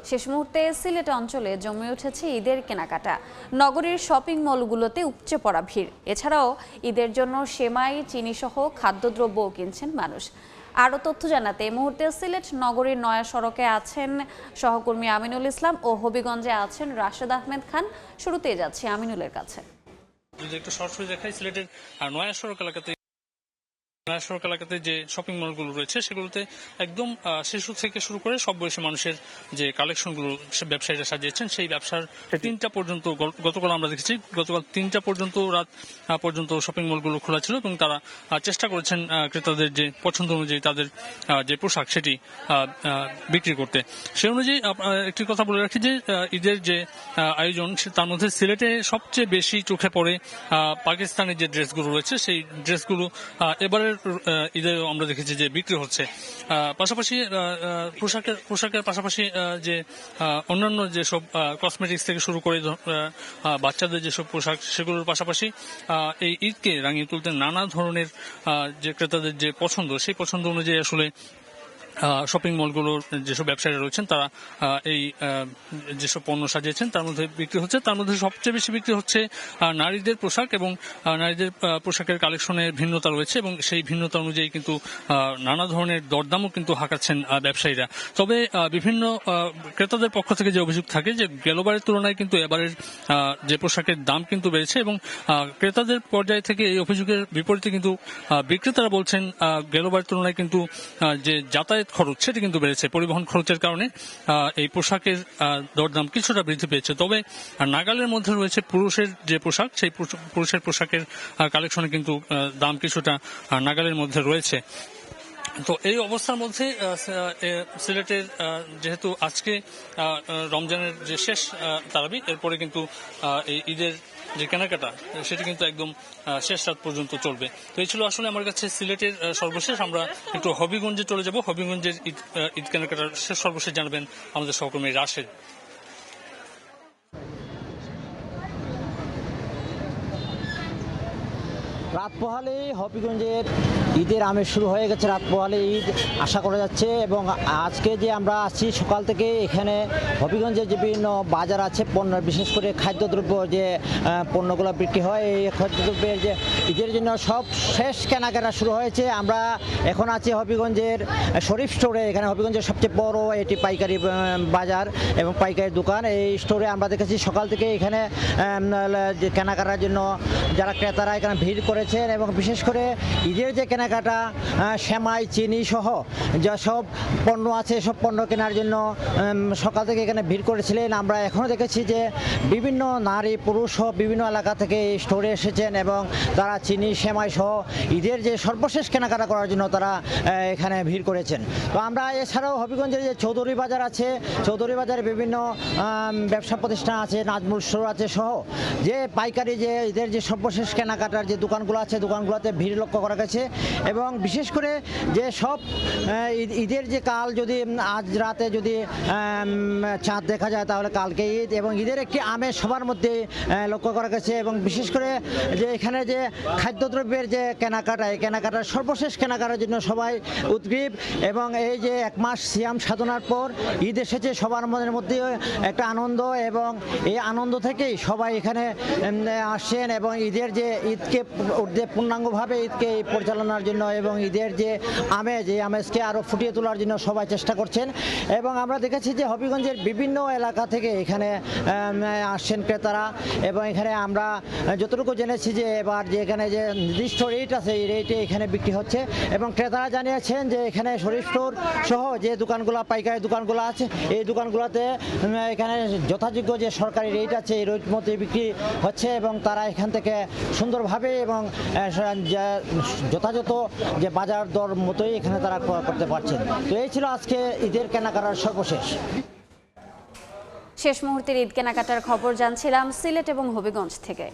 শেষ মুহূর্তে সিলেট অঞ্চলে জমে উঠেছে ঈদের কেনাকাটা। নগরীর শপিং মলগুলোতে উপচে পড়া ভিড়। এছাড়াও ঈদের জন্য সেমাই, চিনিসহ খাদ্যদ্রব্যও কিনছেন মানুষ। আরও তথ্য জানাতে এই মুহূর্তে সিলেট নগরীর নয়া সড়কে আছেন সহকর্মী আমিনুল ইসলাম ও হবিগঞ্জে আছেন রাশেদ আহমেদ খান। শুরুতে যাচ্ছি আমিনুলের কাছে। যদি একটু সরাসরি দেখাই, সিলেটের নয়া সড়ক এলাকাতে যে শপিং মলগুলো রয়েছে সেগুলোতে একদম শিশু থেকে শুরু করে সব বয়সী মানুষের যে কালেকশনগুলো ব্যবসায়ীরা সাজিয়েছেন, সেই ব্যবসার 3টা পর্যন্ত গতকাল আমরা দেখেছি, গতকাল 3টা পর্যন্ত রাত পর্যন্ত শপিং মলগুলো খোলা ছিল এবং তারা চেষ্টা করেছেন ক্রেতাদের যে পছন্দ অনুযায়ী তাদের যে পোশাক সেটি বিক্রি করতে। সে অনুযায়ী একটি কথা বলে রাখি যে ঈদের যে আয়োজন তার মধ্যে সিলেটে সবচেয়ে বেশি চোখে পড়ে পাকিস্তানের যে ড্রেসগুলো রয়েছে, সেই ড্রেসগুলো এবারের ঈদে আমরা দেখেছি যে বিক্রি হচ্ছে। পাশাপাশি পোশাকের পাশাপাশি যে অন্যান্য যেসব কসমেটিক্স থেকে শুরু করে বাচ্চাদের যেসব পোশাক, সেগুলোর পাশাপাশি এই ঈদকে রাঙিয়ে তুলতে নানা ধরনের যে ক্রেতাদের যে পছন্দ, সেই পছন্দ অনুযায়ী আসলে শপিং মলগুলোর যেসব ব্যবসায়ীরা রয়েছেন তারা এই যেসব পণ্য সাজিয়েছেন তার মধ্যে বিক্রি হচ্ছে। তার মধ্যে সবচেয়ে বেশি বিক্রি হচ্ছে নারীদের পোশাক, এবং নারীদের পোশাকের কালেকশনের ভিন্নতা রয়েছে এবং সেই ভিন্নতা অনুযায়ী কিন্তু নানা ধরনের দরদামও কিন্তু হাঁকাচ্ছেন ব্যবসায়ীরা। তবে বিভিন্ন ক্রেতাদের পক্ষ থেকে যে অভিযোগ থাকে যে গেলবারের তুলনায় কিন্তু এবারের যে পোশাকের দাম কিন্তু বেড়েছে, এবং ক্রেতাদের পর্যায় থেকে এই অভিযোগের বিপরীতে কিন্তু বিক্রেতারা বলছেন গেলবারের তুলনায় কিন্তু যে যাতায়াত খরচ সেটি কিন্তু বেড়েছে। পরিবহন খরচের কারণে এই পোশাকের দরদাম কিছুটা বৃদ্ধি পেয়েছে। তবে নাগালের মধ্যে রয়েছে পুরুষের যে পোশাক, সেই পুরুষের পোশাকের কালেকশনে কিন্তু দাম কিছুটা নাগালের মধ্যে রয়েছে। তো এই অবস্থার মধ্যে সিলেটের যেহেতু আজকে রমজানের যে শেষ তারাবি, এরপরে কিন্তু এই ঈদের যে কেনাকাটা সেটি কিন্তু একদম শেষ রাত পর্যন্ত চলবে। তো এই ছিল আসলে আমার কাছে সিলেটের সর্বশেষ। আমরা একটু হবিগঞ্জে চলে যাব। হবিগঞ্জের ঈদ কেনাকাটার সর্বশেষ জানাবেন আমাদের সহকর্মী রাশেদ। রাত পোহালে হবিগঞ্জের ঈদের আমেজ শুরু হয়ে গেছে। রাত পোহালে ঈদ আশা করা যাচ্ছে, এবং আজকে যে আমরা আসছি সকাল থেকে এখানে হবিগঞ্জের যে বিভিন্ন বাজার আছে পণ্য, বিশেষ করে খাদ্যদ্রব্য যে পণ্যগুলো বিক্রি হয়, এই খাদ্যদ্রব্যের যে ঈদের জন্য সব শেষ কেনাকাটা শুরু হয়েছে। আমরা এখন আছি হবিগঞ্জের শরীফ স্টোরে। এখানে হবিগঞ্জের সবচেয়ে বড় এটি পাইকারি বাজার এবং পাইকারি দোকান। এই স্টোরে আমরা দেখেছি সকাল থেকে এখানে কেনাকাটার জন্য যারা ক্রেতারা এখানে ভিড় করেছেন, এবং বিশেষ করে ঈদের যে কেনাকাটা সেমাই, চিনি সহ যেসব পণ্য আছে সব পণ্য কেনার জন্য সকাল থেকে এখানে ভিড় করেছিলেন। আমরা এখনও দেখেছি যে বিভিন্ন নারী পুরুষ সহ বিভিন্ন এলাকা থেকে এই স্টোরে এসেছেন এবং তারা চিনি, সেমাই সহ ঈদের যে সর্বশেষ কেনাকাটা করার জন্য তারা এখানে ভিড় করেছেন। তো আমরা এছাড়াও হবিগঞ্জের যে চৌধুরী বাজার আছে, চৌধুরী বাজারে বিভিন্ন ব্যবসা প্রতিষ্ঠান আছে, নাজমুল স্টোর আছে সহ যে পাইকারি যে ঈদের যে সর্বশেষ কেনাকাটার যে দোকানগুলো আছে, দোকানগুলোতে ভিড় লক্ষ্য করা গেছে। এবং বিশেষ করে যে সব ঈদের যে কাল যদি আজ রাতে যদি চাঁদ দেখা যায় তাহলে কালকে ঈদ, এবং ঈদের একটি আমেজ সবার মধ্যে লক্ষ্য করা গেছে। এবং বিশেষ করে যে এখানে যে খাদ্যদ্রব্যের যে কেনাকাটা, এই কেনাকাটার সর্বশেষ কেনাকাটার জন্য সবাই উদ্গ্রীব, এবং এই যে এক মাস সিয়াম সাধনার পর ঈদ এসেছে, সবার মনের মধ্যে একটা আনন্দ, এবং এই আনন্দ থেকেই সবাই এখানে আসছেন এবং ঈদের যে ঈদকে পূর্ণাঙ্গভাবে ঈদকে পরিচালনার জন্য এবং ঈদের যে আমেজ, এই আমেজকে আরও ফুটিয়ে তোলার জন্য সবাই চেষ্টা করছেন। এবং আমরা দেখেছি যে হবিগঞ্জের বিভিন্ন এলাকা থেকে এখানে আসছেন ক্রেতারা, এবং এখানে আমরা যতটুকু জেনেছি যে এবার যে এখানে যে নির্দিষ্ট রেট আছে, এই রেটে এখানে বিক্রি হচ্ছে, এবং ক্রেতারা জানিয়েছেন যে এখানে শরীফ স্টোর সহ যে দোকানগুলো, পাইকারি দোকানগুলো আছে, এই দোকানগুলোতে এখানে যথাযোগ্য যে সরকারি রেট আছে এই রেট মধ্যে বিক্রি হচ্ছে, এবং তারা এখান থেকে সুন্দরভাবে এবং যথাযথ যে বাজার দর মতোই এখানে তারা ক্রয় করতে পারছেন। তো এই ছিল আজকে ঈদের কেনাকাটার সর্বশেষ। শেষ মুহূর্তের ঈদ কেনাকাটার খবর জানছিলাম সিলেট এবং হবিগঞ্জ থেকে।